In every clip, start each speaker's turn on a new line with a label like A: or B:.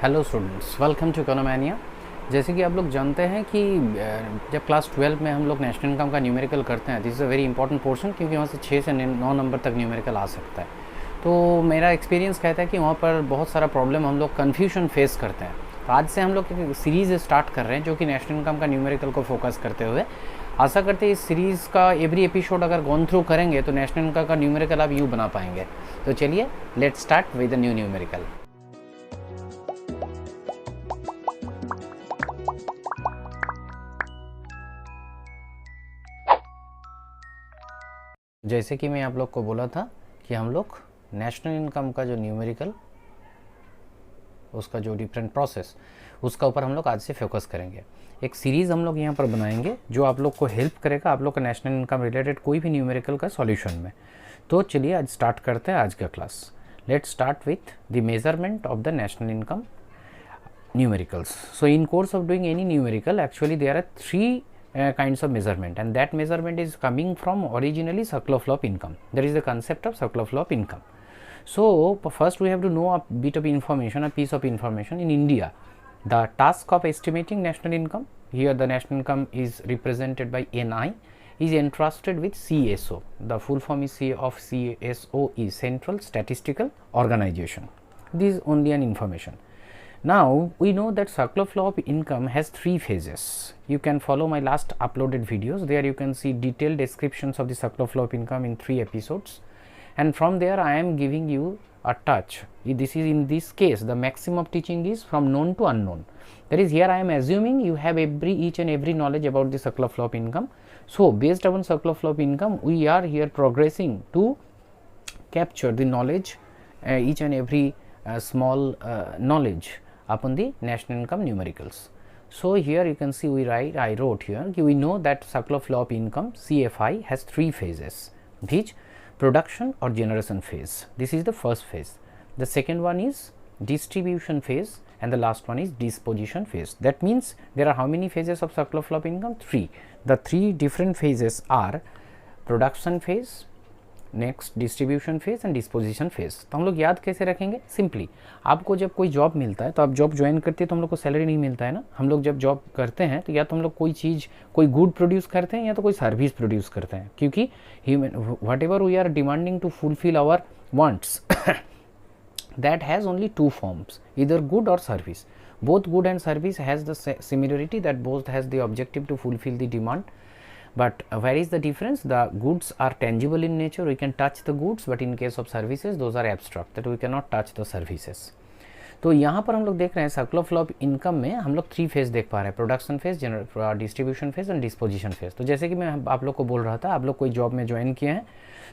A: Hello students, welcome to Economania. जैसे कि आप लोग जानते हैं कि जब क्लास 12 में हम लोग नेशनल इनकम का न्यूमेरिकल करते हैं, this is a very important portion, क्योंकि वहाँ से 6 से 9 नंबर तक न्यूमेरिकल आ सकता है। तो मेरा एक्सपीरियंस कहता है कि वहाँ पर बहुत सारा प्रॉब्लम हम लोग कन्फ्यूजन फेस करते हैं। तो आज से हम लोग एक सीरीज़ स्टार्ट कर रहे हैं जो कि नेशनल इनकम का न्यूमेरिकल को फोकस करते हुए। आशा करते हैं इस सीरीज़ का एवरी एपिसोड अगर गोन थ्रू करेंगे तो नेशनल इनकम का न्यूमेरिकल आप यूँ बना पाएंगे। तो चलिए let's start with the new numerical. जैसे कि मैं आप लोग को बोला था कि हम लोग नेशनल इनकम का जो न्यूमेरिकल, उसका जो डिफरेंट प्रोसेस, उसका ऊपर हम लोग आज से फोकस करेंगे। एक सीरीज़ हम लोग यहाँ पर बनाएंगे जो आप लोग को हेल्प करेगा आप लोग का नेशनल इनकम रिलेटेड कोई भी न्यूमेरिकल का सॉल्यूशन में। तो चलिए आज स्टार्ट करते हैं आज का class. Let's start with the measurement of the national income numericals. So in course of doing any numerical, actually there are three kinds of measurement, and that measurement is coming from originally circle of law of income. There is the concept of circle of law of income. So first we have to know a bit of information, a piece of information. In India, the task of estimating national income, here the national income is represented by NI, is entrusted with CSO. The full form is of CSO is Central Statistical Organization. This is only an information. Now we know that circle of law of income has three phases. You can follow my last uploaded videos. There you can see detailed descriptions of the circle of law of income in 3 episodes, and from there I am giving you a touch. This is, in this case, the maximum of teaching is from known to unknown. That is, here I am assuming you have each and every knowledge about the circle of law of income. So based upon circle of law of income, we are here progressing to capture the knowledge, each and every small knowledge upon the national income numericals. So here you can see I wrote here, we know that circle of law of income CFI has 3 phases, which production or generation phase. This is the first phase. The second one is distribution phase, and the last one is disposition phase. That means there are how many phases of circle of law of income? 3. The 3 different phases are production phase, next distribution phase and disposition phase. तो हम लोग याद कैसे रखेंगे? Simply, आपको जब कोई job मिलता है तो आप जॉब ज्वाइन करते हैं तो हम लोग को सैलरी नहीं मिलता है ना। हम लोग जब जॉब करते हैं तो या तो हम लोग कोई चीज़, कोई गुड प्रोड्यूस करते हैं या तो कोई सर्विस प्रोड्यूस करते हैं, क्योंकि human whatever we are demanding to fulfil our wants that has only 2 forms, either good or service. Both good and service has the similarity that both has the objective to fulfill the demand. But where is the difference? The goods are tangible in nature, we can touch the goods, but in case of services those are abstract, that we cannot touch the services. तो यहाँ पर हम लोग देख रहे हैं circle of law of income में हम लोग 3 फेज देख पा रहे हैं, production phase, distribution phase and disposition phase. तो जैसे कि मैं आप लोग को बोल रहा था, आप लोग कोई जॉब में ज्वाइन किए हैं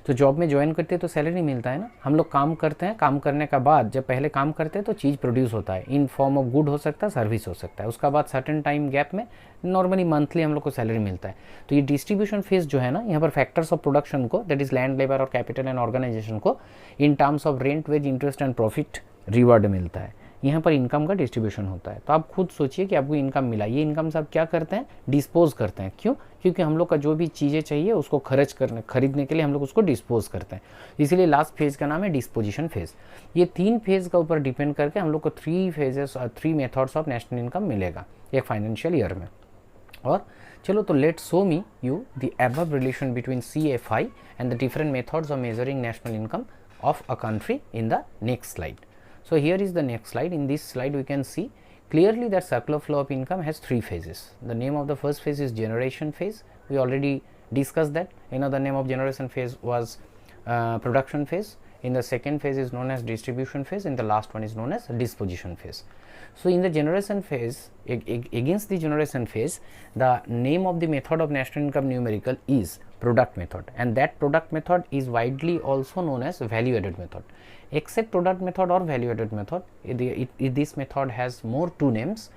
A: तो जॉब में ज्वाइन करते हैं तो सैलरी मिलता है ना। हम लोग काम करते हैं, काम करने का बाद जब पहले काम करते हैं तो चीज़ प्रोड्यूस होता है इन फॉर्म ऑफ गुड, हो सकता है सर्विस हो सकता है। उसका बाद सर्टेन टाइम गैप में नॉर्मली मंथली हम लोग को सैलरी मिलता है। तो ये डिस्ट्रीब्यूशन फेज जो है ना, यहाँ पर फैक्टर्स ऑफ प्रोडक्शन को, दैट इज लैंड, लेबर और कैपिटल एंड ऑर्गेनाइजेशन को in terms of rent, wage, interest and profit reward मिलता है। यहाँ पर इनकम का डिस्ट्रीब्यूशन होता है। तो आप खुद सोचिए कि आपको इनकम मिला, ये इनकम से आप क्या करते हैं? डिस्पोज करते हैं। क्यों? क्योंकि हम लोग का जो भी चीज़ें चाहिए उसको खरीदने के लिए हम लोग उसको डिस्पोज करते हैं। इसीलिए लास्ट फेज का नाम है डिस्पोजिशन फेज। ये 3 फेज का ऊपर डिपेंड करके हम लोग को 3 मेथड्स ऑफ नेशनल इनकम मिलेगा एक फाइनेंशियल ईयर में। और चलो, तो let show me you the above relation between CFI and the different methods of measuring national income of a country in the next slide. So here is the next slide. In this slide we can see clearly that circle of law of income has 3 phases. The name of the first phase is generation phase. We already discussed that. Another name of generation phase was production phase. In the second phase is known as distribution phase, and the last one is known as disposition phase. So in the generation phase, against the generation phase, the name of the method of national income numerical is product method, and that product method is widely also known as value added method. Except product method or value added method, this method has more 2 names,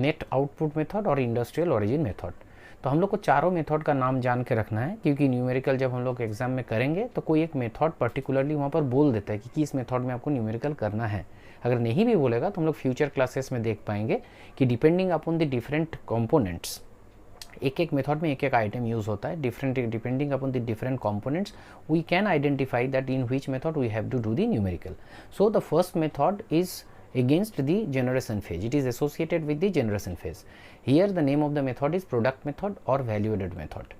A: net output method और industrial origin method. तो हम लोग को चारों method का नाम जान के रखना है, क्योंकि न्यूमेरिकल जब हम लोग एग्जाम में करेंगे तो कोई एक मेथड पर्टिकुलरली वहाँ पर बोल देता है कि किस मेथड में आपको न्यूमेरिकल करना है। अगर नहीं भी बोलेगा तो हम लोग फ्यूचर क्लासेस में देख पाएंगे कि depending upon the different components, एक मेथड में एक आइटम यूज होता है, different depending upon the different components we can identify that in which method we have to do the numerical. So the first method is against the generation phase. It is associated with the generation phase. Here the name of the method is product method or value added method.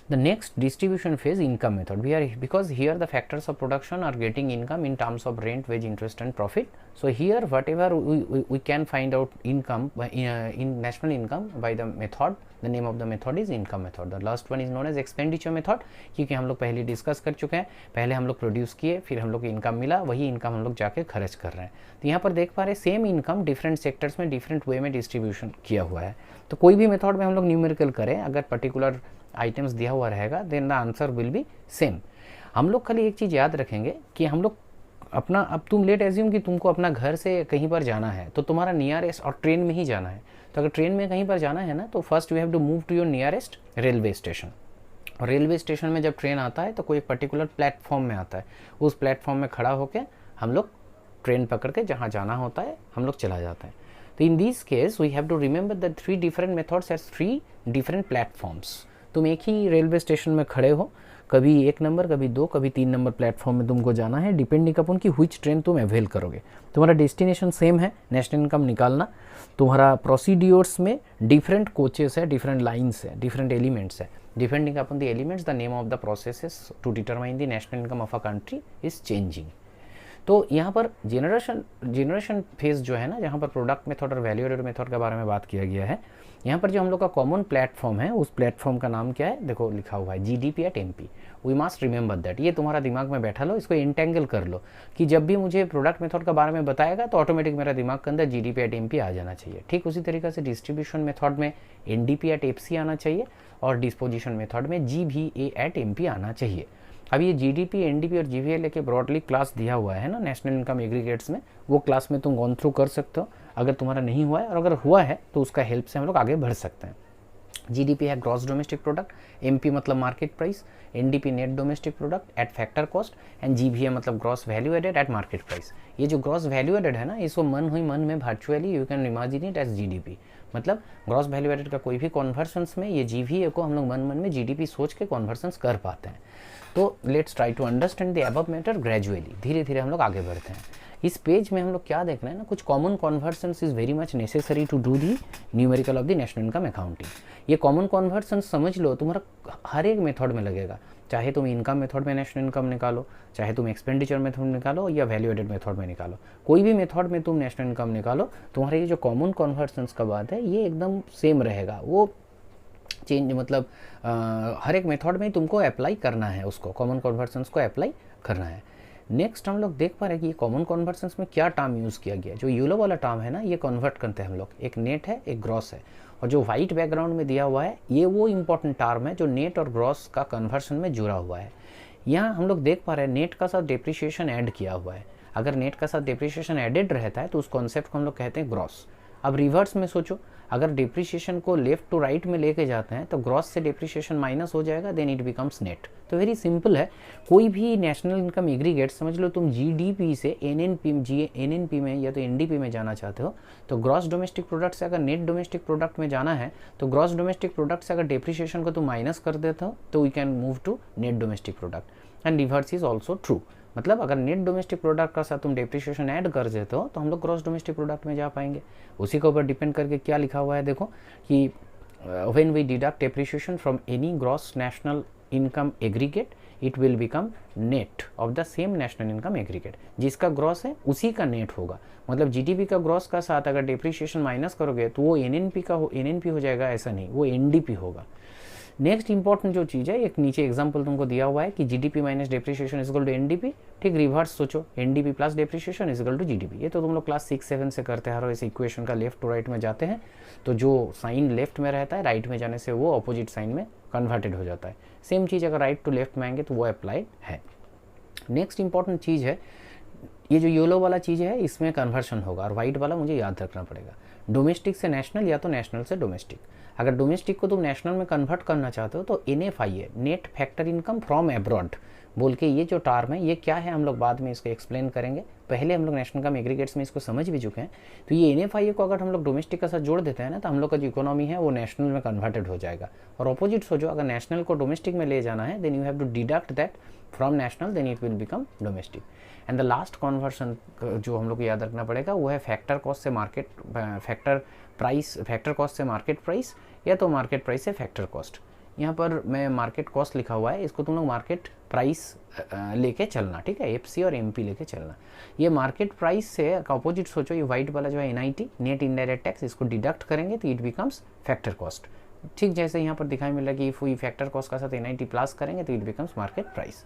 A: The next distribution phase, income method. Because here the factors of production are getting income in terms of rent, wage, interest and profit. So here whatever we can find out income in national income by the method, the name of the method is income method. The last one is known as expenditure method, क्योंकि हम लोग पहले discuss कर चुके हैं, पहले हम लोग प्रोड्यूस किए, फिर हम लोग को इनकम मिला, वही इनकम हम लोग जाके खर्च कर रहे हैं। तो यहाँ पर देख पा रहे हैं सेम इनकम डिफरेंट सेक्टर्स में डिफरेंट वे में डिस्ट्रीब्यूशन किया हुआ है। तो कोई भी मेथड में हम लोग न्यूमेरिकल करें, अगर पर्टिकुलर आइटम्स दिया हुआ रहेगा then the answer will be same. हम लोग खाली एक चीज़ याद रखेंगे कि हम लोग अपना, अब तुम लेट एज्यूम कि तुमको अपना घर से कहीं पर जाना है तो तुम्हारा नियरेस्ट, और ट्रेन में ही जाना है, तो अगर ट्रेन में कहीं पर जाना है ना तो first you have to move to your nearest railway station. और रेलवे स्टेशन में जब ट्रेन आता है तो कोई एक पर्टिकुलर प्लेटफॉर्म में आता है, उस प्लेटफॉर्म में खड़ा होकर हम लोग ट्रेन पकड़ के जहाँ जाना होता है हम लोग चला जाता है। तो in this case we have to remember the 3 different methods as 3 different platforms. तुम एक ही रेलवे स्टेशन में खड़े हो, कभी 1 नंबर, कभी 2, कभी 3 नंबर प्लेटफॉर्म में तुमको जाना है, डिपेंडिंग अपन की व्हिच ट्रेन तुम अवेल करोगे। तुम्हारा डेस्टिनेशन सेम है, नेशनल इनकम निकालना। तुम्हारा प्रोसीड्योर्स में डिफरेंट कोचेस है, डिफरेंट लाइन्स है, डिफरेंट एलिमेंट्स है। Depending upon the elements the name of the processes to determine the national income of a country is changing. तो यहाँ पर जनरेशन फेज जो है ना, जहाँ पर प्रोडक्ट मेथड और वैल्यू एडेड मेथड के बारे में बात किया गया है, यहाँ पर जो हम लोग का कॉमन प्लेटफॉर्म है उस प्लेटफॉर्म का नाम क्या है, देखो लिखा हुआ है GDP at MP. We must remember that. ये तुम्हारा दिमाग में बैठा लो, इसको इंटेंगल कर लो कि जब भी मुझे प्रोडक्ट मेथड के बारे में बताएगा तो ऑटोमेटिक मेरा दिमाग के अंदर जीडीपी एट एमपी आ जाना चाहिए। ठीक उसी तरीके से डिस्ट्रीब्यूशन मेथड में एनडीपी एट एफसी आना चाहिए और डिस्पोजिशन मेथड में जीवीए एट एमपी आना चाहिए। अब ये जीडीपी, एनडीपी और जीवीए लेके ब्रॉडली क्लास दिया हुआ है ना नेशनल इनकम एग्रीगेट्स में, वो क्लास में तुम गॉन थ्रू कर सकते हो अगर तुम्हारा नहीं हुआ है, और अगर हुआ है तो उसका हेल्प से हम लोग आगे बढ़ सकते हैं। जीडीपी है ग्रॉस डोमेस्टिक प्रोडक्ट, एमपी मतलब market price, NDP net domestic product at factor cost and GVA मतलब gross value added at market price. ये जो ग्रॉस वैल्यू एडेड है ना, इसको मन में virtually you can imagine it as GDP. मतलब ग्रॉस वैल्यू एडेड का कोई भी कन्वर्शंस में ये जीवीए को हम लोग मन में जीडीपी सोच के कन्वर्शंस कर पाते हैं। तो let's try to understand the above matter gradually, धीरे धीरे हम लोग आगे बढ़ते हैं। इस पेज में हम लोग क्या देख रहे हैं ना, कुछ common conversions is very much necessary to do the numerical of the national income accounting. ये कॉमन कन्वर्शंस समझ लो, तुम्हारा हर एक मेथड में लगेगा, चाहे तुम इनकम मेथड में नेशनल इनकम निकालो, चाहे तुम एक्सपेंडिचर मेथड में निकालो या वैल्यू एडेड मेथड में निकालो, कोई भी मेथड में तुम नेशनल इनकम निकालो, तुम्हारे ये जो कॉमन कन्वर्शंस का बात है ये एकदम सेम रहेगा। वो चेंज मतलब हर एक मेथड में तुमको अप्लाई करना है, उसको कॉमन कन्वर्शंस को अप्लाई करना है। नेक्स्ट हम लोग देख पा रहे हैं कि कॉमन कन्वर्शंस में क्या टर्म यूज़ किया गया है। जो येलो वाला टर्म है ना, ये कन्वर्ट करते हैं हम लोग, एक नेट है एक ग्रॉस है, और जो वाइट बैकग्राउंड में दिया हुआ है ये वो इंपॉर्टेंट टर्म है जो नेट और ग्रॉस का कन्वर्शन में जुड़ा हुआ है। यहाँ हम लोग देख पा रहे हैं नेट का साथ डिप्रिशिएशन ऐड किया हुआ है। अगर नेट का साथ डिप्रिशिएशन एडेड रहता है तो उस कॉन्सेप्ट को हम लोग कहते हैं ग्रॉस। अब रिवर्स में सोचो, अगर डिप्रिशिएशन को लेफ्ट टू राइट में लेके जाते हैं तो ग्रॉस से डिप्रिशिएशन माइनस हो जाएगा, देन इट बिकम्स नेट। तो वेरी सिंपल है, कोई भी नेशनल इनकम एग्रीगेट समझ लो, तुम जीडीपी से एनएनपी में या तो एनडीपी में जाना चाहते हो तो ग्रॉस डोमेस्टिक प्रोडक्ट से अगर नेट डोमेस्टिक प्रोडक्ट में जाना है तो ग्रॉस डोमेस्टिक प्रोडक्ट से अगर डिप्रिशिएशन को तुम माइनस कर देते हो तो we can move to net domestic product and reverse is also true. मतलब अगर नेट डोमेस्टिक प्रोडक्ट का साथ तुम डेप्रिशिएशन ऐड कर देते हो तो हम लोग ग्रॉस डोमेस्टिक प्रोडक्ट में जा पाएंगे। उसी के ऊपर डिपेंड करके क्या लिखा हुआ है देखो कि when we deduct depreciation from any gross national income aggregate it will become net of the same national income aggregate. जिसका ग्रॉस है उसी का नेट होगा। मतलब जीडीपी का ग्रॉस का साथ अगर डेप्रिशिएशन माइनस करोगे तो वो एनएनपी हो जाएगा, ऐसा नहीं, वो एनडीपी होगा। नेक्स्ट इंपॉर्टेंट जो चीज़ है, एक नीचे एग्जांपल तुमको दिया हुआ है कि GDP minus depreciation is equal to NDP. ठीक रिवर्स सोचो, NDP plus depreciation is equal to GDP. ये तो तुम लोग क्लास 6-7 से करते आ रहे हो। इस इक्वेशन का लेफ्ट टू राइट में जाते हैं तो जो साइन लेफ्ट में रहता है राइट में जाने से वो अपोजिट साइन में कन्वर्टेड हो जाता है। सेम चीज़ अगर राइट टू लेफ्ट में आएंगे तो वो अप्लाइड है। नेक्स्ट इंपॉर्टेंट चीज़ है, ये जो येलो वाला चीज़ है इसमें कन्वर्शन होगा और वाइट वाला मुझे याद रखना पड़ेगा, डोमेस्टिक से नेशनल या तो नेशनल से डोमेस्टिक। अगर डोमेस्टिक को तुम नेशनल में कन्वर्ट करना चाहते हो तो NFI है, net factor income from abroad बोल के ये जो टर्म है ये क्या है हम लोग बाद में इसको एक्सप्लेन करेंगे। पहले हम लोग नेशनल इनकम एग्रीगेट्स में इसको समझ भी चुके हैं। तो ये NFI को अगर हम लोग डोमेस्टिक के साथ जोड़ देते हैं ना तो हम लोग का जो इकोनॉमी है वो नेशनल में कन्वर्टेड हो जाएगा। और अपोजिट सोचो, अगर नेशनल को डोमेस्टिक में ले जाना है then you have to deduct that from national, then it will become domestic. And the last conversion जो हम लोग को याद रखना पड़ेगा वो है फैक्टर कॉस्ट से मार्केट फैक्टर कॉस्ट से मार्केट प्राइस, या तो मार्केट प्राइस से फैक्टर कॉस्ट। यहाँ पर मैं मार्केट कॉस्ट लिखा हुआ है, इसको तुम लोग मार्केट प्राइस लेके चलना, ठीक है, एफसी और एमपी लेके चलना। ये मार्केट प्राइस से अपोजिट सोचो, ये वाइट वाला जो है एनआईटी, नेट इनडायरेक्ट टैक्स, इसको डिडक्ट करेंगे तो इट बिकम्स फैक्टर कॉस्ट। ठीक जैसे यहाँ पर दिखाई मिल रहा है कि इफ वी फैक्टर कॉस्ट का साथ एनआईटी प्लस करेंगे तो इट बिकम्स मार्केट प्राइस।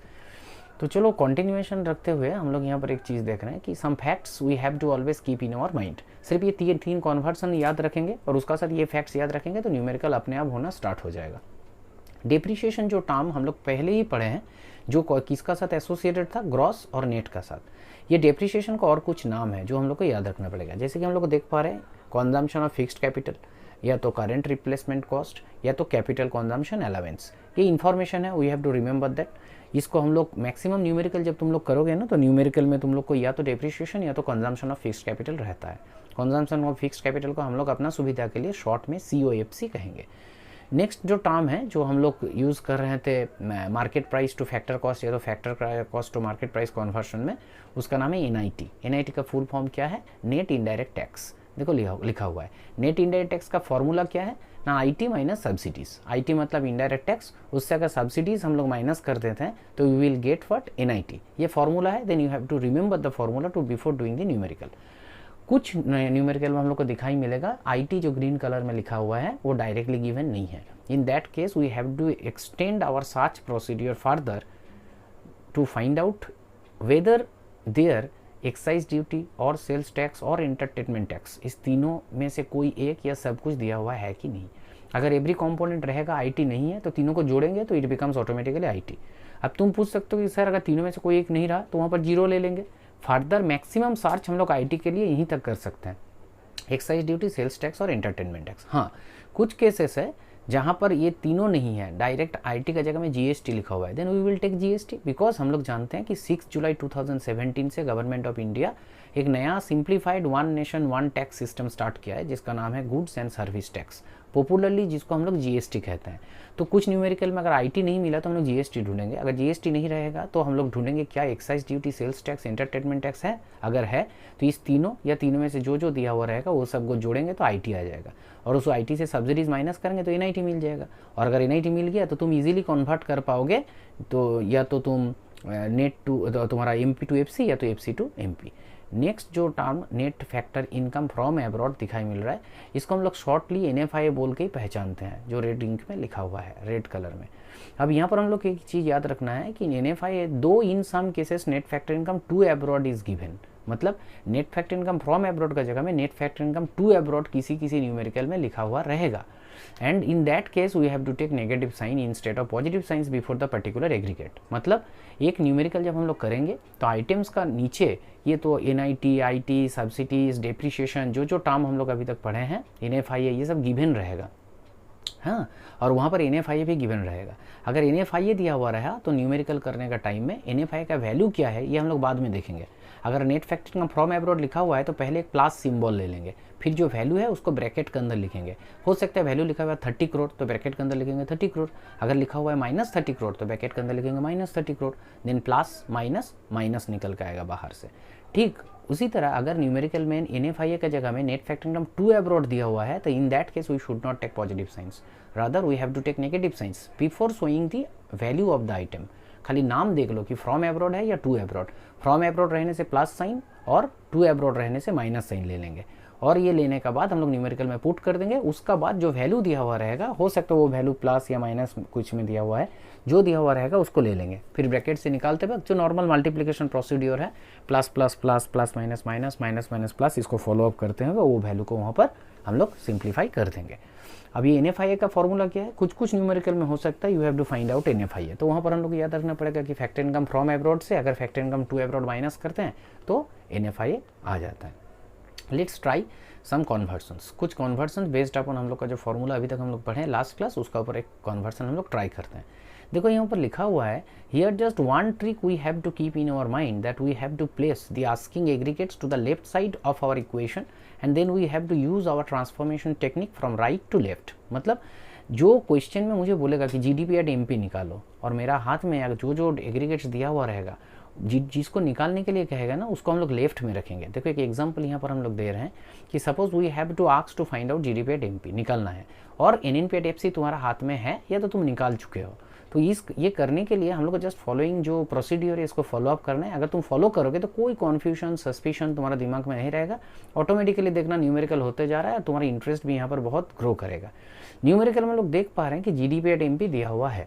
A: तो चलो कंटिन्यूएशन रखते हुए हम लोग यहाँ पर एक चीज़ देख रहे हैं कि some facts we have to always keep in our mind. सिर्फ ये तीन कन्वर्सन याद रखेंगे और उसका साथ ये फैक्ट्स याद रखेंगे तो न्यूमेरिकल अपने आप होना स्टार्ट हो जाएगा। डेप्रिशिएशन जो टर्म हम लोग पहले ही पढ़े हैं, जो किसका साथ एसोसिएटेड था, ग्रॉस और नेट का साथ। ये डेप्रिशिएशन का और कुछ नाम है जो हम लोग को याद रखना पड़ेगा। जैसे कि हम लोग को देख पा रहे हैं कंजम्पशन ऑफ फिक्स्ड कैपिटल, या तो करेंट रिप्लेसमेंट कॉस्ट, या तो कैपिटल कंजम्पशन अलावेंस। ये इन्फॉर्मेशन है, we have to remember that. इसको हम लोग मैक्सिमम न्यूमेरिकल जब तुम लोग करोगे ना, तो न्यूमेरिकल में तुम लोग को या तो डेप्रिशिएशन या तो कंजम्पशन ऑफ फिक्स्ड कैपिटल रहता है। कंजम्पशन ऑफ फिक्स्ड कैपिटल को हम लोग अपना सुविधा के लिए शॉर्ट में COFC कहेंगे। नेक्स्ट जो टर्म है जो हम लोग यूज़ कर रहे थे market price to factor cost या तो factor cost to market price conversion में, उसका नाम है एनआईटी। एनआईटी का फुल फॉर्म क्या है, नेट इनडायरेक्ट टैक्स। देखो लिखा हुआ है नेट इनडायरेक्ट टैक्स का फॉर्मूला क्या है ना, आईटी माइनस सब्सिडीज। आईटी मतलब इनडायरेक्ट टैक्स, उससे अगर सब्सिडीज हम लोग माइनस कर देते हैं तो we will get what, NIT. ये फॉर्मूला है, then you have to remember the formula to before doing the numerical. कुछ न्यूमेरिकल में हम लोग को दिखाई मिलेगा आईटी जो ग्रीन कलर में लिखा हुआ है वो डायरेक्टली गिवन नहीं है। In that case we have to extend our search procedure further to find out whether there excise duty और सेल्स टैक्स और एंटरटेनमेंट टैक्स, इस तीनों में से कोई एक या सब कुछ दिया हुआ है कि नहीं। अगर एवरी कंपोनेंट रहेगा आईटी नहीं है तो तीनों को जोड़ेंगे तो इट बिकम्स ऑटोमेटिकली आईटी। अब तुम पूछ सकते हो कि सर अगर तीनों में से कोई एक नहीं रहा तो वहाँ पर जीरो ले लेंगे। फर्दर मैक्सिमम सर्च हम लोग आईटी के लिए यहीं तक कर सकते हैं, एक्साइज ड्यूटी, सेल्स टैक्स और एंटरटेनमेंट टैक्स। हाँ, कुछ केसेस है जहाँ पर ये तीनों नहीं है, डायरेक्ट आईटी का जगह में जीएसटी लिखा हुआ है, then we will take GST, because हम लोग जानते हैं कि 6 जुलाई 2017 से गवर्नमेंट ऑफ इंडिया एक नया simplified one nation one tax system start किया है जिसका नाम है goods and service tax, popularly जिसको हम लोग जीएसटी कहते हैं। तो कुछ न्यूमेरिकल में अगर आईटी नहीं मिला तो हम लोग जीएसटी ढूंढेंगे, अगर जीएसटी नहीं रहेगा तो हम लोग ढूंढेंगे क्या excise duty, sales tax, entertainment tax है। अगर है तो इस तीनों या तीनों में से जो दिया हुआ रहेगा वो सबको जोड़ेंगे तो आईटी आ जाएगा, और उस आईटी से सब्सिडीज माइनस करेंगे तो एनआईटी मिल जाएगा। और अगर एनआईटी मिल गया तो तुम इजीली कन्वर्ट कर पाओगे, तो या तो तुम नेट टू तुम्हारा एमपी टू एफसी या तो एफसी टू एमपी। नेक्स्ट जो term net factor income from abroad दिखाई मिल रहा है, इसको हम लोग शॉर्टली एनएफआईए बोल के ही पहचानते हैं, जो रेड इंक में लिखा हुआ है रेड कलर में। अब यहाँ पर हम लोग एक चीज़ याद रखना है कि एनएफआईए दो in some cases net factor income to abroad is given, मतलब net factor income from abroad का जगह में net factor income to abroad किसी न्यूमेरिकल में लिखा हुआ रहेगा, and in that case we have to take negative sign instead of positive science before the particular aggregate. मतलब एक न्यूमेरिकल जब हम लोग करेंगे तो आइटम्स का नीचे ये तो एनआईटी, आईटी, सब्सिडीज, डेप्रिशिएशन जो टर्म हम लोग अभी तक पढ़े हैं, एनएफआईए, ये सब गिवन रहेगा। हाँ, और वहाँ पर एनएफआईए भी गिवन रहेगा। अगर एनएफआईए दिया हुआ रहा तो न्यूमेरिकल करने का टाइम में एनएफआईए का वैल्यू क्या है ये हम लोग बाद में देखेंगे। अगर net factor income from abroad लिखा हुआ है तो पहले एक प्लस सिंबल ले लेंगे, फिर जो वैल्यू है उसको ब्रैकेट के अंदर लिखेंगे। हो सकता है वैल्यू लिखा हुआ है 30 करोड़ तो ब्रैकेट के अंदर लिखेंगे 30 करोड़, अगर लिखा हुआ है -30 करोड़ तो ब्रैकेट के अंदर लिखेंगे -30 crore, then plus minus minus निकल के आएगा बाहर से। ठीक उसी तरह अगर न्यूमेरिकल में एनएफआईए का जगह में net factor income to abroad दिया हुआ है तो in that case we should not take positive signs, rather we have to take negative signs before showing the value of the item. खाली नाम देख लो कि फ्रॉम एब्रॉड है या टू एब्रॉड। फ्रॉम एब्रॉड रहने से प्लस साइन और to abroad रहने से माइनस साइन ले लेंगे, और ये लेने का बाद हम लोग न्यूमेरिकल में पुट कर देंगे। उसका बाद जो वैल्यू दिया हुआ रहेगा, हो सकता है वो वैल्यू प्लस या माइनस कुछ में दिया हुआ है, जो दिया हुआ रहेगा उसको ले लेंगे। फिर ब्रैकेट से निकालते वक्त जो नॉर्मल मल्टीप्लिकेशन प्रोसीड्योर है, plus plus plus plus minus minus minus minus plus, इसको फॉलो अप करते हैं वो वैल्यू को वहाँ पर हम लोग सिंप्लीफाई कर देंगे। अब ये एनएफआईए का फॉर्मूला क्या है, कुछ न्यूमेरिकल में हो सकता है, you have to find out NFIA. तो वहाँ पर हम लोग याद रखना पड़ेगा कि फैक्टर इनकम फ्रॉम एब्रॉड से अगर factor income to abroad minus करते हैं तो एनएफआईए आ जाता है। Let's try some conversions. कुछ कन्वर्सन बेस्ड अपन हम लोग का जो फॉर्मूला अभी तक हम लोग पढ़े लास्ट क्लास, उसका ऊपर एक कन्वर्सन हम लोग ट्राई करते हैं। देखो यहाँ पर लिखा हुआ है, here just one trick we have to keep in our mind that we have to place the asking aggregates to the left side of our equation and then we have to use our transformation technique from right to left. मतलब जो question में मुझे बोलेगा कि GDP at MP निकालो, और मेरा हाथ में जो एग्रीगेट्स दिया हुआ रहेगा जिसको निकालने के लिए कहेगा ना उसको हम लोग लेफ्ट में रखेंगे। देखो एक एग्जांपल यहाँ पर हम लोग दे रहे हैं कि suppose we have to ask to find out GDP at MP निकालना है, और एनएनपी एट एफसी तुम्हारा हाथ में है या तो तुम निकाल चुके हो। तो ये करने के लिए हम लोग को जस्ट फॉलोइंग जो प्रोसीड्यूर है इसको फॉलो अप करना है। अगर तुम फॉलो करोगे तो कोई कन्फ्यूजन सस्पिशन तुम्हारा दिमाग में नहीं रहेगा, ऑटोमेटिकली देखना न्यूमेरिकल होते जा रहा है, तुम्हारा इंटरेस्ट भी यहाँ पर बहुत ग्रो करेगा। न्यूमेरिकल में लोग देख पा रहे हैं कि जीडीपी एट एमपी दिया हुआ है,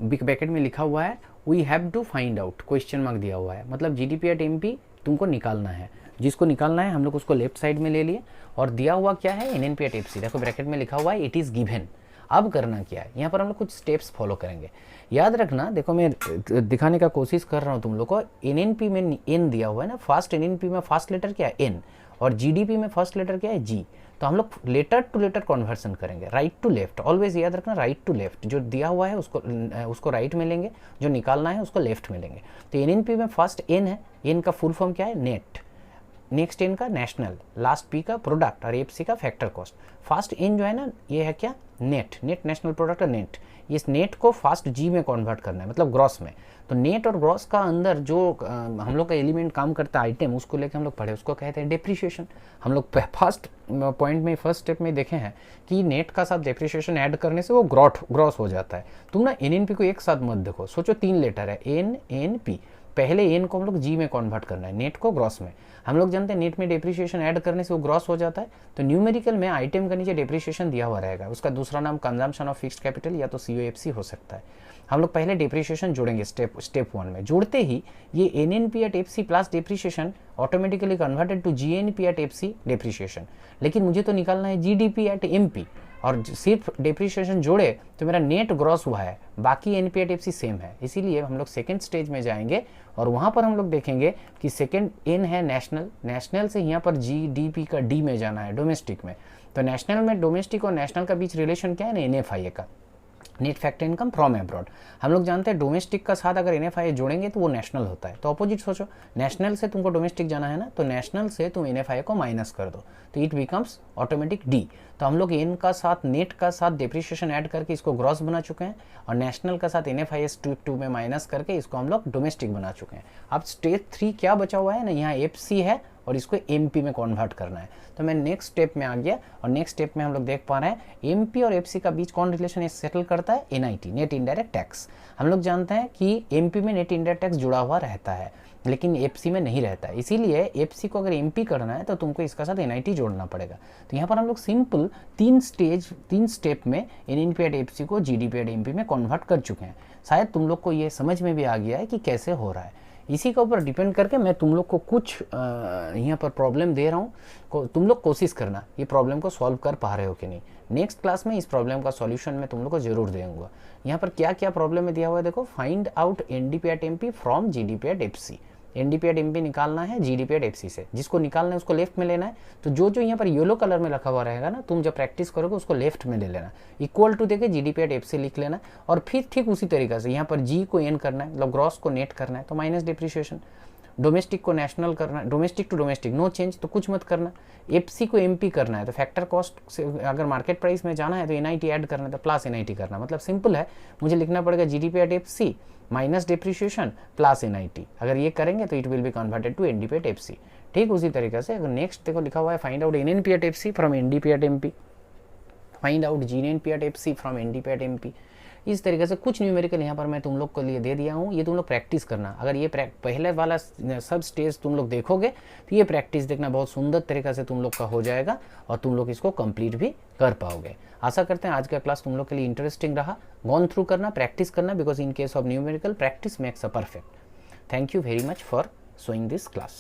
A: बिग ब्रैकेट में लिखा हुआ है we have to find out, question mark दिया हुआ है, मतलब जीडीपी एट एमपी तुमको निकालना है। जिसको निकालना है हम लोग उसको लेफ्ट साइड में ले लिए, और दिया हुआ क्या है एनएनपी एट एफसी, देखो ब्रैकेट में लिखा हुआ है इट इज गिवन। अब करना क्या है, यहाँ पर हम लोग कुछ स्टेप्स फॉलो करेंगे। याद रखना, देखो मैं दिखाने का कोशिश कर रहा हूँ तुम लोग को, एनएनपी में एन दिया हुआ है ना, फर्स्ट एनएनपी में फर्स्ट लेटर क्या है एन, और जीडीपी में फर्स्ट लेटर क्या है जी। तो हम लोग लेटर टू लेटर कन्वर्सन करेंगे, राइट टू लेफ्ट, ऑलवेज याद रखना राइट टू लेफ्ट। जो दिया हुआ है उसको राइट में लेंगे, जो निकालना है उसको लेफ्ट में लेंगे। तो एनएनपी में फर्स्ट एन है, एन का फुल फॉर्म क्या है नेट, नेक्स्ट एन का नेशनल, लास्ट पी का प्रोडक्ट और एफसी का फैक्टर कॉस्ट। फर्स्ट एन जो है ना ये है क्या नेट, नेट नेशनल प्रोडक्ट और नेट, इस नेट को फास्ट जी में कन्वर्ट करना है, मतलब ग्रॉस में। तो नेट और ग्रॉस का अंदर जो हम लोग का एलिमेंट काम करता है आइटम, उसको लेकर हम लोग पढ़े, उसको कहते हैं डेप्रिसिएशन। हम लोग फर्स्ट पॉइंट में फर्स्ट स्टेप में देखे हैं कि नेट का साथ डेप्रिसिएशन ऐड करने से वो ग्रॉस हो जाता है। तुम ना एनएनपी को एक साथ मत देखो, सोचो 3 लेटर है एन एन पी, पहले एन को हम लोग जी में कन्वर्ट करना है, नेट को ग्रॉस में। हम लोग जानते हैं नेट में डेप्रिसिएशन ऐड करने से वो ग्रॉस हो जाता है। तो न्यूमेरिकल में आइटम का नीचे डेप्रिसिएशन दिया हुआ रहेगा, उसका दूसरा नाम कंजम्पशन ऑफ फिक्स्ड कैपिटल या तो सीओएफसी हो सकता है। हम लोग पहले डेप्रिसिएशन जोड़ेंगे स्टेप 1 में। जोड़ते ही ये NNP at FC plus depreciation automatically converted to GNP at FC depreciation. लेकिन मुझे तो निकालना है जीडीपी एट एमपी, और सिर्फ डेप्रिसिएशन जोड़े तो मेरा नेट ग्रॉस हुआ है, बाकी एनपी एट एफसी सेम है। इसीलिए हम लोग सेकेंड स्टेज में जाएंगे और वहाँ पर हम लोग देखेंगे कि सेकेंड एन है नेशनल, नेशनल से यहाँ पर जीडीपी का डी में जाना है डोमेस्टिक में। तो नेशनल में डोमेस्टिक और नेशनल का बीच रिलेशन क्या है ना एनएफआईए का, net factor income from abroad. हम लोग जानते हैं डोमेस्टिक का साथ अगर एनएफआईए जोड़ेंगे तो वो नेशनल होता है। तो अपोजिट सोचो, नेशनल से तुमको डोमेस्टिक जाना है ना, तो नेशनल से तुम एनएफआईए को माइनस कर दो तो इट बिकम्स ऑटोमेटिक डी। तो हम लोग एन का साथ नेट का साथ डेप्रिसिएशन ऐड करके इसको ग्रॉस बना चुके हैं, और नेशनल का साथ एनएफआईए स्टेप 2 में माइनस करके इसको हम लोग डोमेस्टिक बना चुके हैं। अब स्टेप 3 क्या बचा हुआ है ना, यहाँ एफसी है और इसको एमपी में कन्वर्ट करना है। तो मैं नेक्स्ट स्टेप में आ गया, और नेक्स्ट स्टेप में हम लोग देख पा रहे हैं एमपी और एफसी का बीच कौन रिलेशन सेटल करता है, एनआईटी, नेट इनडायरेक्ट टैक्स। हम लोग जानते हैं कि एमपी में नेट इनडायरेक्ट टैक्स जुड़ा हुआ रहता है लेकिन एफसी में नहीं रहता है, इसीलिए एफसी को अगर एमपी करना है तो तुमको इसका साथ एनआईटी जोड़ना पड़ेगा। तो यहाँ पर हम लोग सिंपल 3 स्टेप में एनएनपी एट एफसी को जीडीपी एट एमपी में कन्वर्ट कर चुके हैं। शायद तुम लोग को ये समझ में भी आ गया है कि कैसे हो रहा है। इसी के ऊपर डिपेंड करके मैं तुम लोग को कुछ यहाँ पर प्रॉब्लम दे रहा हूँ, तुम लोग कोशिश करना ये प्रॉब्लम को सॉल्व कर पा रहे हो कि नहीं। नेक्स्ट क्लास में इस प्रॉब्लम का सॉल्यूशन मैं तुम लोग को जरूर दूंगा। यहाँ पर क्या क्या प्रॉब्लम में दिया हुआ है देखो, find out NDP at MP from GDP at FC. NDP at MP निकालना है जीडीपी एट एफसी से, जिसको निकालना है उसको लेफ्ट में लेना है। तो जो यहाँ पर येलो कलर में रखा हुआ रहेगा ना, तुम जब प्रैक्टिस करोगे उसको लेफ्ट में ले लेना, इक्वल टू देके जीडीपी एट एफसी लिख लेना, और फिर ठीक उसी तरीके से यहाँ पर जी को एन करना है, मतलब ग्रॉस को नेट करना है तो माइनस डेप्रिसिएशन, डोमेस्टिक को नेशनल करना है, domestic to domestic no change तो कुछ मत करना, एफसी को एमपी करना है तो फैक्टर कॉस्ट से अगर मार्केट प्राइस में जाना है तो एनआईटी ऐड करना है तो प्लस एनआईटी करना। मतलब सिंपल है, मुझे लिखना पड़ेगा GDP at FC minus depreciation plus NIT. अगर ये करेंगे तो it will be converted to NDP at FC. ठीक उसी तरीके से अगर नेक्स्ट देखो लिखा हुआ है find out NNP at FC from NDP at MP, find out GNP at FC from NDP at MP. इस तरीके से कुछ न्यूमेरिकल यहाँ पर मैं तुम लोग के लिए दे दिया हूँ, ये तुम लोग प्रैक्टिस करना। अगर ये पहले वाला सब स्टेज तुम लोग देखोगे तो ये प्रैक्टिस देखना बहुत सुंदर तरीके से तुम लोग का हो जाएगा और तुम लोग इसको कंप्लीट भी कर पाओगे। आशा करते हैं आज का क्लास तुम लोग के लिए इंटरेस्टिंग रहा। गॉन थ्रू करना, प्रैक्टिस करना, because in case of numerical practice makes a perfect. Thank you very much for showing this class.